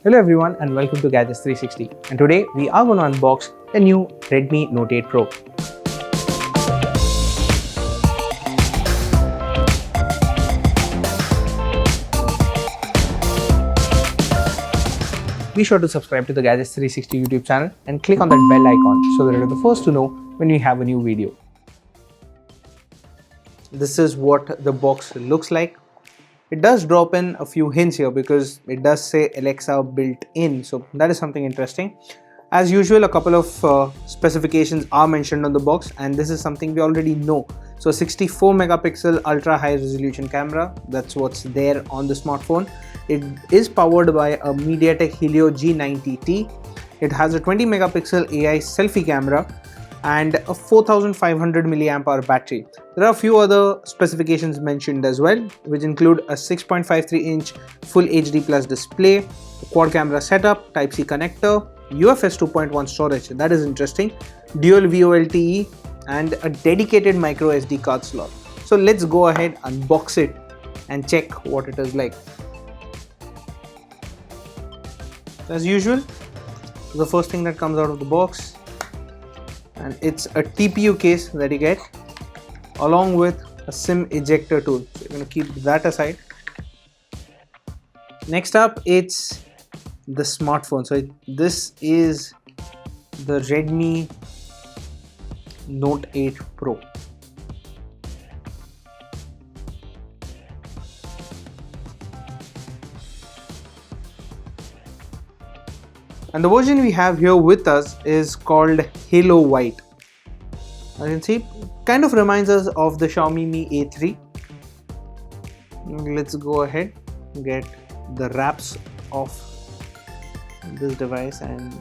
Hello everyone and welcome to Gadgets 360, and today we are going to unbox the new Redmi Note 8 Pro. Be sure to subscribe to the Gadgets 360 YouTube channel and click on that bell icon so that you're the first to know when we have a new video. This is what the box looks like. It does drop in a few hints here because it does say Alexa built in, so that is something interesting. As usual, a couple of specifications are mentioned on the box, and this is something we already know. So 64 megapixel ultra high resolution camera, that's what's there on the smartphone. It is powered by a MediaTek Helio G90T. It has a 20 megapixel AI selfie camera and a 4500 milliamp hour battery. There are a few other specifications mentioned as well, which include a 6.53 inch full HD plus display, a quad camera setup, Type-C connector, UFS 2.1 storage, that is interesting, dual VoLTE, and a dedicated micro SD card slot. So let's go ahead, unbox it and check what it is like. As usual, the first thing that comes out of the box, and it's a TPU case that you get along with a SIM ejector tool. So you're going to keep that aside. Next up, it's the smartphone. So this is the Redmi Note 8 Pro. And the version we have here with us is called Halo White. As you can see, kind of reminds us of the Xiaomi Mi A3. Let's go ahead and get the wraps of this device, and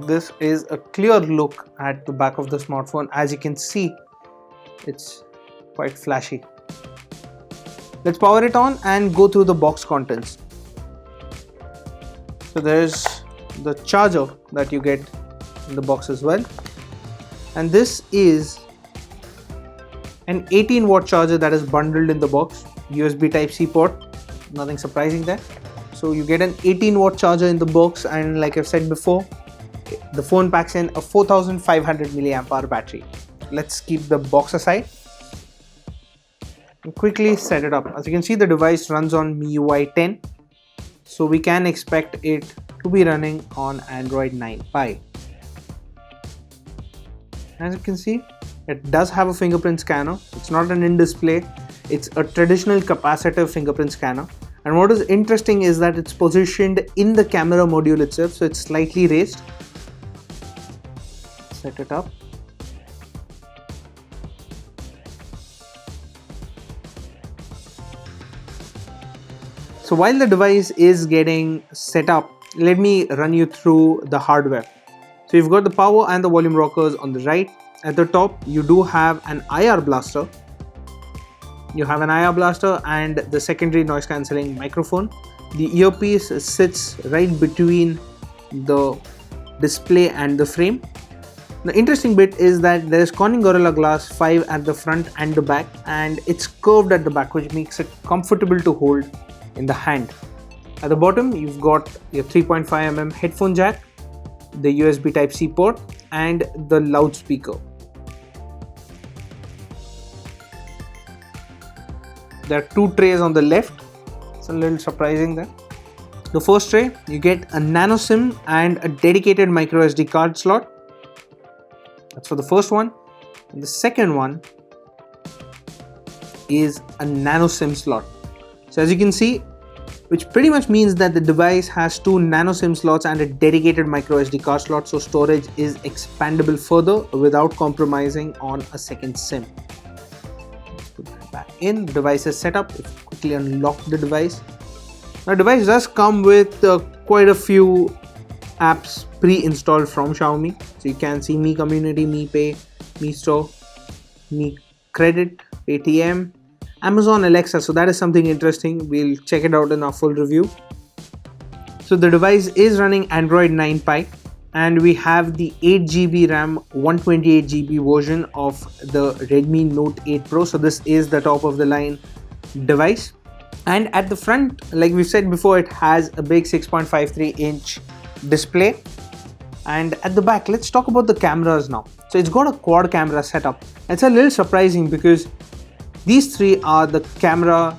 this is a clear look at the back of the smartphone. As you can see, it's quite flashy. Let's power it on and go through the box contents. So there's the charger that you get in the box as well, and this is an 18 watt charger that is bundled in the box. USB Type-C port, nothing surprising there. So you get an 18 watt charger in the box, and like I've said before, the phone packs in a 4500 milliamp hour battery. Let's keep the box aside and quickly set it up. As you can see, the device runs on MIUI 10, so we can expect it to be running on Android 9 Pie. As you can see, it does have a fingerprint scanner. It's not an in-display, it's a traditional capacitive fingerprint scanner. And what is interesting is that it's positioned in the camera module itself, so it's slightly raised. Set it up. So while the device is getting set up, let me run you through the hardware. So you've got the power and the volume rockers on the right. At the top, you do have an IR blaster. You have an IR blaster and the secondary noise cancelling microphone. The earpiece sits right between the display and the frame. The interesting bit is that there is Corning Gorilla Glass 5 at the front and the back, and it's curved at the back, which makes it comfortable to hold in the hand. At the bottom, you've got your 3.5mm headphone jack, the USB Type-C port, and the loudspeaker. There are two trays on the left. It's a little surprising there. The first tray, you get a nano SIM and a dedicated micro SD card slot. That's for the first one. And the second one is a nano SIM slot. So as you can see, which pretty much means that the device has two nano SIM slots and a dedicated micro SD card slot, so storage is expandable further without compromising on a second SIM. Let's put that back in. The device is set up. Let's quickly unlock the device. Now, the device does come with quite a few apps pre-installed from Xiaomi. So you can see Mi Community, Mi Pay, Mi Store, Mi Credit, Paytm, Amazon Alexa, so that is something interesting. We'll check it out in our full review. So the device is running Android 9 Pie. And we have the 8GB RAM 128GB version of the Redmi Note 8 Pro. So this is the top of the line device. And at the front, like we said before, it has a big 6.53-inch display. And at the back, let's talk about the cameras now. So it's got a quad camera setup. It's a little surprising because these three are the camera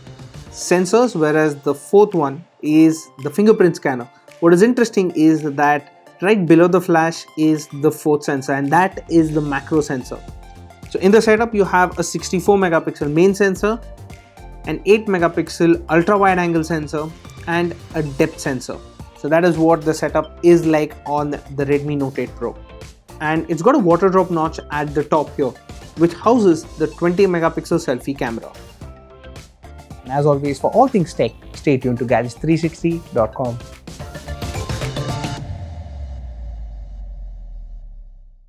sensors, whereas the fourth one is the fingerprint scanner. What is interesting is that right below the flash is the fourth sensor, and that is the macro sensor. So in the setup, you have a 64 megapixel main sensor, an 8 megapixel ultra wide angle sensor, and a depth sensor. So that is what the setup is like on the Redmi Note 8 Pro. And it's got a water drop notch at the top here, which houses the 20 megapixel selfie camera. And as always, for all things tech, stay tuned to Gadgets360.com.